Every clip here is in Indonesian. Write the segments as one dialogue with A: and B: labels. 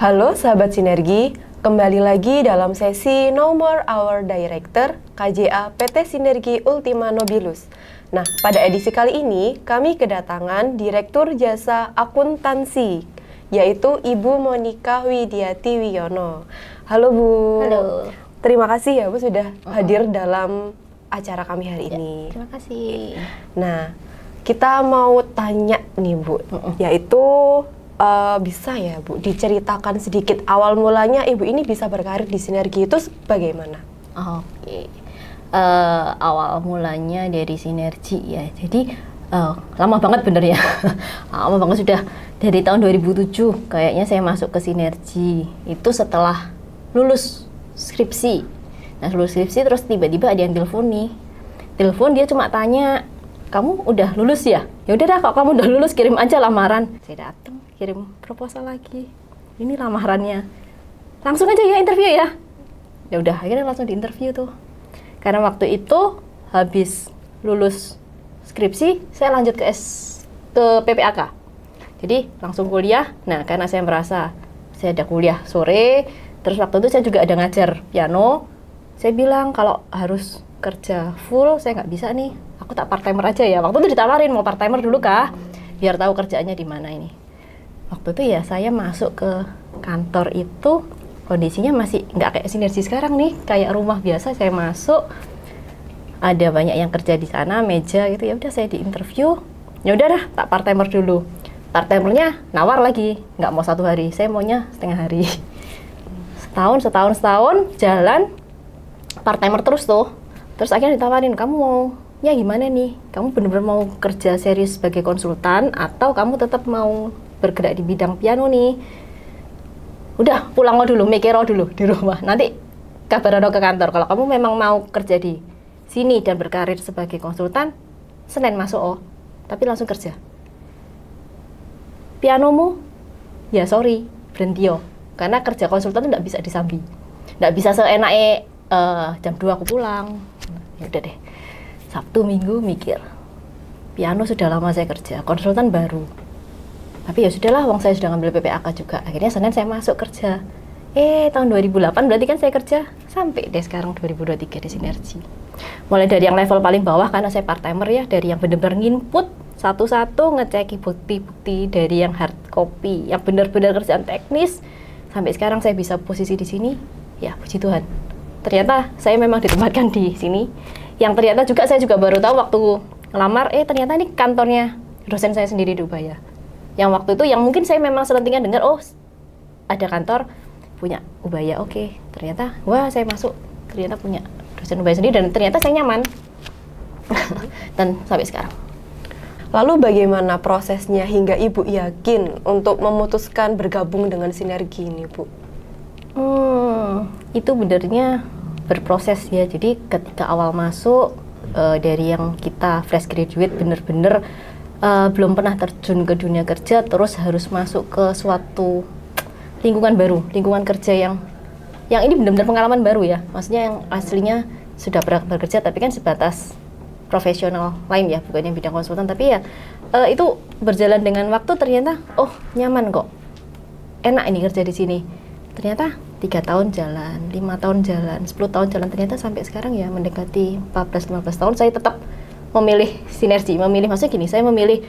A: Halo sahabat Sinergi, kembali lagi dalam sesi No More Our Director KJA PT Sinergi Ultima Nobilus. Nah, pada edisi kali ini kami kedatangan Direktur Jasa Akuntansi, yaitu Ibu Monika Widiati Wiono. Halo Bu.
B: Halo.
A: Terima kasih ya Bu sudah hadir dalam acara kami hari ini.
B: Terima kasih.
A: Nah, kita mau tanya nih Bu, yaitu bisa ya Bu diceritakan sedikit awal mulanya Ibu ini bisa berkarir di Sinergi itu bagaimana?
B: Oke. Awal mulanya dari Sinergi ya. Jadi lama banget bener ya. Lama banget, sudah dari tahun 2007 kayaknya saya masuk ke Sinergi. Itu setelah lulus skripsi. Nah, lulus skripsi terus tiba-tiba ada yang telepon nih. Telepon, dia cuma tanya, "Kamu udah lulus ya?" Ya udah dah, kalau kamu udah lulus kirim aja lamaran. Saya datang, kirim proposal lagi. Ini lamarannya. Langsung aja ya interview ya. Ya udah, akhirnya langsung di interview tuh. Karena waktu itu habis lulus skripsi, saya lanjut ke PPAK. Jadi langsung kuliah. Nah, karena saya merasa saya ada kuliah sore, terus waktu itu saya juga ada ngajar piano. Saya bilang kalau harus kerja full saya nggak bisa nih. Aku tak part-timer aja ya. Waktu itu ditawarin mau part-timer dulu kah? Biar tahu kerjaannya di mana ini. Waktu itu ya saya masuk ke kantor itu kondisinya masih nggak kayak Sinergi sekarang nih, kayak rumah biasa. Saya masuk, ada banyak yang kerja di sana, meja gitu. Ya udah saya di interview. Ya udah dah, tak part-timer dulu. Part-timernya nawar lagi, nggak mau 1 hari, saya maunya setengah hari. Setahun jalan part-timer terus tuh. Terus akhirnya ditawarin, "Kamu mau ya gimana nih? Kamu bener-bener mau kerja serius sebagai konsultan atau kamu tetap mau bergerak di bidang piano nih? Udah, pulang dulu, mikir dulu di rumah. Nanti kabaran ke kantor. Kalau kamu memang mau kerja di sini dan berkarir sebagai konsultan, Senin masuk tapi langsung kerja. Pianomu, ya sorry, berhenti karena kerja konsultan itu nggak bisa disambi. Nggak bisa seenaknya jam 2 aku pulang. Ya udah deh, Sabtu Minggu mikir, piano sudah lama saya kerja, konsultan baru. Tapi ya sudahlah, uang saya sudah ngambil PPAK juga. Akhirnya Senin saya masuk kerja. Tahun 2008 berarti kan saya kerja sampai deh sekarang 2023 di Sinergi. Mulai dari yang level paling bawah karena saya part-timer ya, dari yang benar-benar nginput satu-satu, ngeceki bukti-bukti dari yang hard copy, yang benar-benar kerjaan teknis, sampai sekarang saya bisa posisi di sini. Ya, puji Tuhan. Ternyata saya memang ditempatkan di sini. Yang ternyata juga saya juga baru tahu waktu ngelamar, ternyata ini kantornya dosen saya sendiri di Ubaya. Yang waktu itu yang mungkin saya memang selentingan dengar, ada kantor punya Ubaya, oke. Ternyata, wah saya masuk, ternyata punya dosen Ubaya sendiri dan ternyata saya nyaman. Dan sampai sekarang.
A: Lalu bagaimana prosesnya hingga Ibu yakin untuk memutuskan bergabung dengan Sinergi ini, Bu?
B: Itu benernya berproses ya. Jadi ketika awal masuk, dari yang kita fresh graduate bener-bener belum pernah terjun ke dunia kerja, terus harus masuk ke suatu lingkungan baru, lingkungan kerja yang ini benar-benar pengalaman baru ya. Maksudnya yang aslinya sudah pernah bekerja tapi kan sebatas profesional lain ya, bukannya bidang konsultan. Tapi ya itu berjalan dengan waktu ternyata nyaman kok, enak ini kerja di sini. Ternyata 3 tahun jalan, 5 tahun jalan, 10 tahun jalan, ternyata sampai sekarang ya mendekati 14-15 tahun saya tetap memilih Sinergi. Maksudnya gini, saya memilih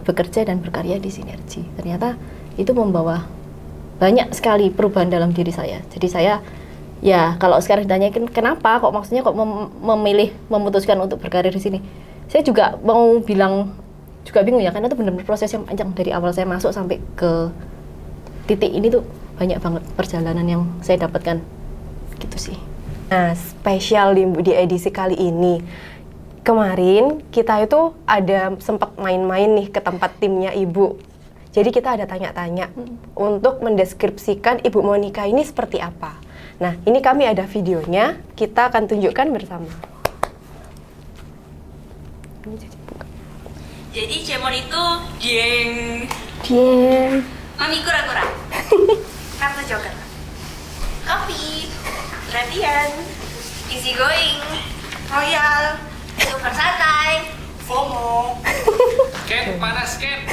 B: bekerja dan berkarya di Sinergi. Ternyata itu membawa banyak sekali perubahan dalam diri saya. Jadi saya ya kalau sekarang ditanyakan kenapa kok, maksudnya kok memutuskan untuk berkarir di sini, saya juga mau bilang juga bingung ya, karena itu benar-benar proses yang panjang dari awal saya masuk sampai ke titik ini tuh banyak banget perjalanan yang saya dapatkan gitu sih.
A: Nah, spesial di edisi kali ini, kemarin kita itu ada sempat main-main nih ke tempat timnya Ibu. Jadi kita ada tanya-tanya untuk mendeskripsikan Ibu Monika ini seperti apa. Nah, ini kami ada videonya, kita akan tunjukkan bersama.
C: Jadi Cemon itu geng Mami kura-kura. Kartu Joker. Kopi. Perhatian. Easy going. Royal. Super santai. FOMO.
D: Cat, panas Cat.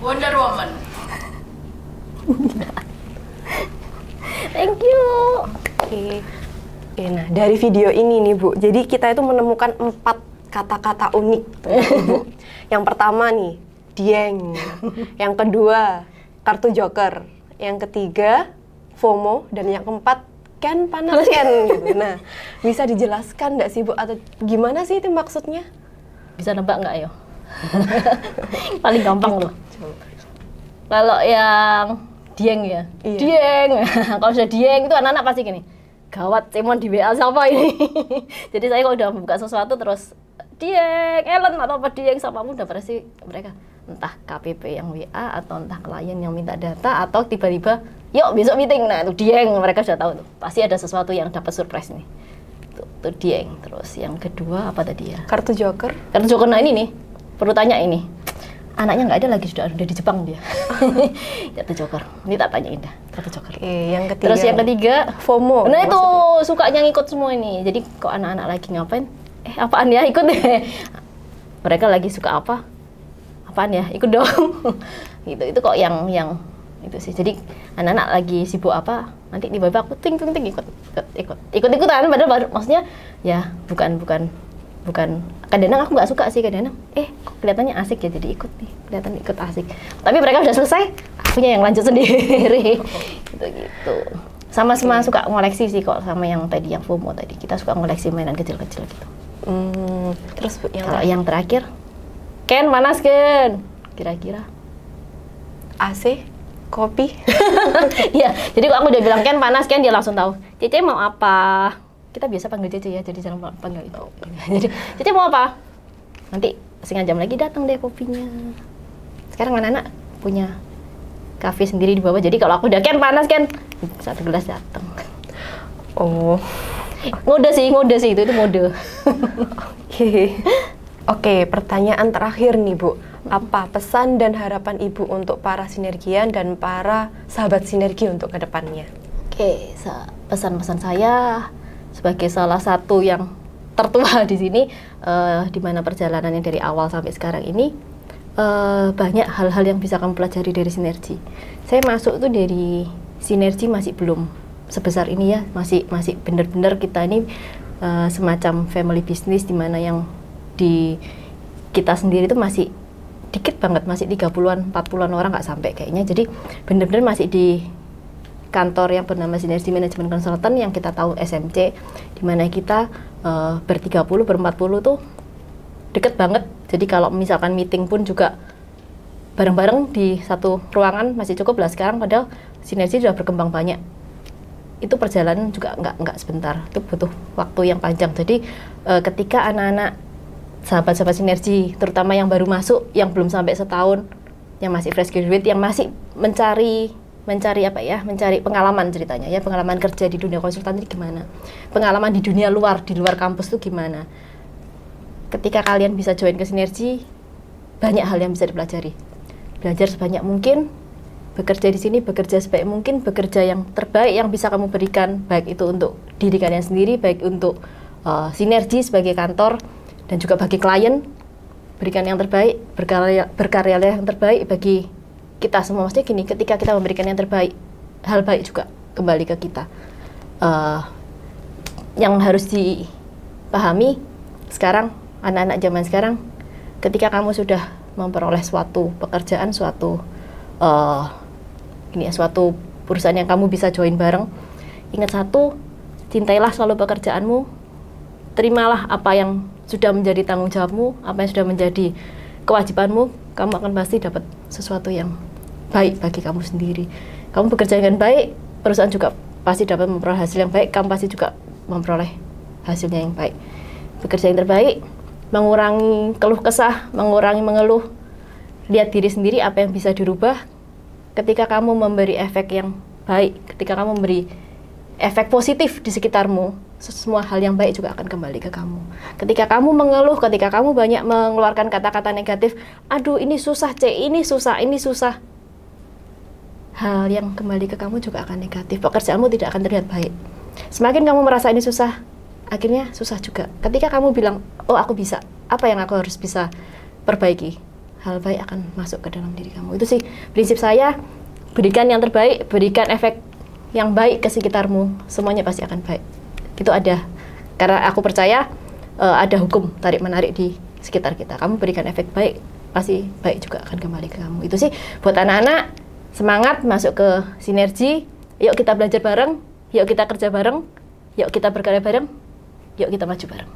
C: Wonder Woman.
B: Thank you.
A: Oke. Oke, nah dari video ini nih Bu, jadi kita itu menemukan 4 kata-kata unik tentang Ibu. Yang pertama nih, dieng. Yang kedua, kartu joker. Yang ketiga, FOMO. Dan yang keempat, Ken panas Ken. Gitu. Nah, bisa dijelaskan nggak sih Bu, atau gimana sih itu maksudnya?
B: Bisa nebak nggak, ayo? Paling gampang loh. Kalau yang dieng ya,
A: Iya.
B: dieng. Kalau sudah dieng itu anak-anak pasti gini, gawat, Cemon di WA siapa ini? Jadi saya kalau udah membuka sesuatu terus dieng, Ellen atau apa dieng siapapun udah pasti mereka entah KPP yang WA atau entah klien yang minta data atau tiba-tiba yuk besok meeting. Nah itu dieng, mereka sudah tahu tuh pasti ada sesuatu yang dapat surprise nih. Tuh dieng. Terus yang kedua apa tadi ya?
A: Kartu joker.
B: Kartu joker. Nah ini nih perlu tanya ini. Anaknya nggak ada lagi, sudah di Jepang dia. Kartu joker. Ini tak tanyain dah. Kartu joker.
A: Oke, yang ketiga.
B: Terus yang ketiga
A: FOMO.
B: nah itu
A: maksudnya.
B: sukanya ngikut semua ini. Jadi kok anak-anak lagi ngapain? Apaan ya? Ikut deh. Mereka lagi suka apa? Apaan ya? Ikut dong. Gitu. Itu kok yang itu sih. Jadi anak-anak lagi sibuk apa? Nanti tiba-tiba aku ting ikut-ikutan padahal maksudnya ya bukan kadang-kadang aku nggak suka sih, kadang-kadang kok kelihatannya asik ya jadi ikut nih, kelihatan ikut asik. Tapi mereka udah selesai, akunya yang lanjut sendiri. gitu. Sama-sama suka ngoleksi sih kok, sama yang tadi yang FOMO tadi. Kita suka ngoleksi mainan kecil-kecil gitu.
A: Terus Bu, yang
B: Kalau yang terakhir, Ken panas Ken. Kira-kira
A: AC, kopi.
B: ya, jadi kalau aku udah bilang Ken panas, Ken dia langsung tahu. Cece mau apa? Kita biasa panggil Cece ya, jadi jangan panggil itu. Jadi Cece mau apa? Nanti setengah jam lagi datang deh kopinya. Sekarang anak-anak punya kafe sendiri di bawah. Jadi kalau aku udah Ken panas Ken, 1 gelas datang.
A: Oh.
B: Ngode sih itu mode.
A: Oke, pertanyaan terakhir nih Bu. Apa pesan dan harapan Ibu untuk para sinergian dan para sahabat sinergi untuk kedepannya?
B: Oke, pesan-pesan saya sebagai salah satu yang tertua di sini, di mana perjalanannya dari awal sampai sekarang ini, banyak hal-hal yang bisa kamu pelajari dari sinergi. Saya masuk tuh dari sinergi masih belum sebesar ini ya, masih benar-benar kita ini semacam family business, di mana yang di kita sendiri itu masih dikit banget, masih 30-an, 40-an orang nggak sampai kayaknya. Jadi benar-benar masih di kantor yang bernama Sinergi Management Consultant yang kita tahu SMC, di mana kita ber-30, ber-40 tuh deket banget. Jadi kalau misalkan meeting pun juga bareng-bareng di satu ruangan masih cukup lah sekarang, padahal Sinergi sudah berkembang banyak. Itu perjalanan juga nggak sebentar, itu butuh waktu yang panjang. Jadi ketika anak-anak sahabat-sahabat Sinergi, terutama yang baru masuk, yang belum sampai setahun, yang masih fresh graduate, yang masih mencari pengalaman ceritanya ya, pengalaman kerja di dunia konsultan itu gimana, pengalaman di dunia luar, di luar kampus itu gimana. Ketika kalian bisa join ke Sinergi, banyak hal yang bisa dipelajari. Belajar sebanyak mungkin, bekerja di sini, bekerja sebaik mungkin, bekerja yang terbaik yang bisa kamu berikan, baik itu untuk diri kalian sendiri, baik untuk Sinergi sebagai kantor, dan juga bagi klien, berikan yang terbaik, berkaryalah yang terbaik bagi kita semua. Maksudnya gini, ketika kita memberikan yang terbaik, hal baik juga kembali ke kita. Yang harus dipahami sekarang, anak-anak zaman sekarang, ketika kamu sudah memperoleh suatu pekerjaan, suatu perusahaan yang kamu bisa join bareng, ingat satu, cintailah selalu pekerjaanmu, terimalah apa yang sudah menjadi tanggung jawabmu, apa yang sudah menjadi kewajibanmu, kamu akan pasti dapat sesuatu yang baik bagi kamu sendiri. Kamu bekerja dengan baik, perusahaan juga pasti dapat memperoleh hasil yang baik, kamu pasti juga memperoleh hasilnya yang baik. Bekerja yang terbaik, mengurangi keluh kesah, mengurangi mengeluh, lihat diri sendiri apa yang bisa dirubah. Ketika kamu memberi efek yang baik, ketika kamu memberi efek positif di sekitarmu, semua hal yang baik juga akan kembali ke kamu. Ketika kamu mengeluh, ketika kamu banyak mengeluarkan kata-kata negatif, aduh ini susah ini susah, hal yang kembali ke kamu juga akan negatif. Pekerjaanmu tidak akan terlihat baik. Semakin kamu merasa ini susah, akhirnya susah juga. Ketika kamu bilang, oh aku bisa, apa yang aku harus bisa perbaiki, hal baik akan masuk ke dalam diri kamu. Itu sih prinsip saya. berikan yang terbaik, berikan efek yang baik ke sekitarmu, semuanya pasti akan baik. Itu ada, karena aku percaya ada hukum tarik-menarik di sekitar kita. Kamu berikan efek baik, pasti baik juga akan kembali ke kamu. Itu sih buat anak-anak, semangat masuk ke sinergi. Yuk kita belajar bareng, yuk kita kerja bareng, yuk kita berkarya bareng, yuk kita maju bareng.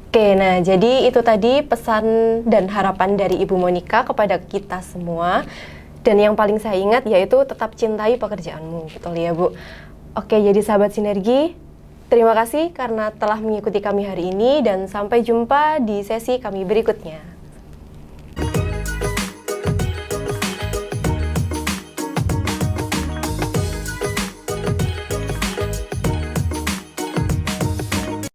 A: Oke, nah jadi itu tadi pesan dan harapan dari Ibu Monica kepada kita semua. Dan yang paling saya ingat yaitu tetap cintai pekerjaanmu, betul ya Bu? Oke, jadi sahabat sinergi, terima kasih karena telah mengikuti kami hari ini dan sampai jumpa di sesi kami berikutnya.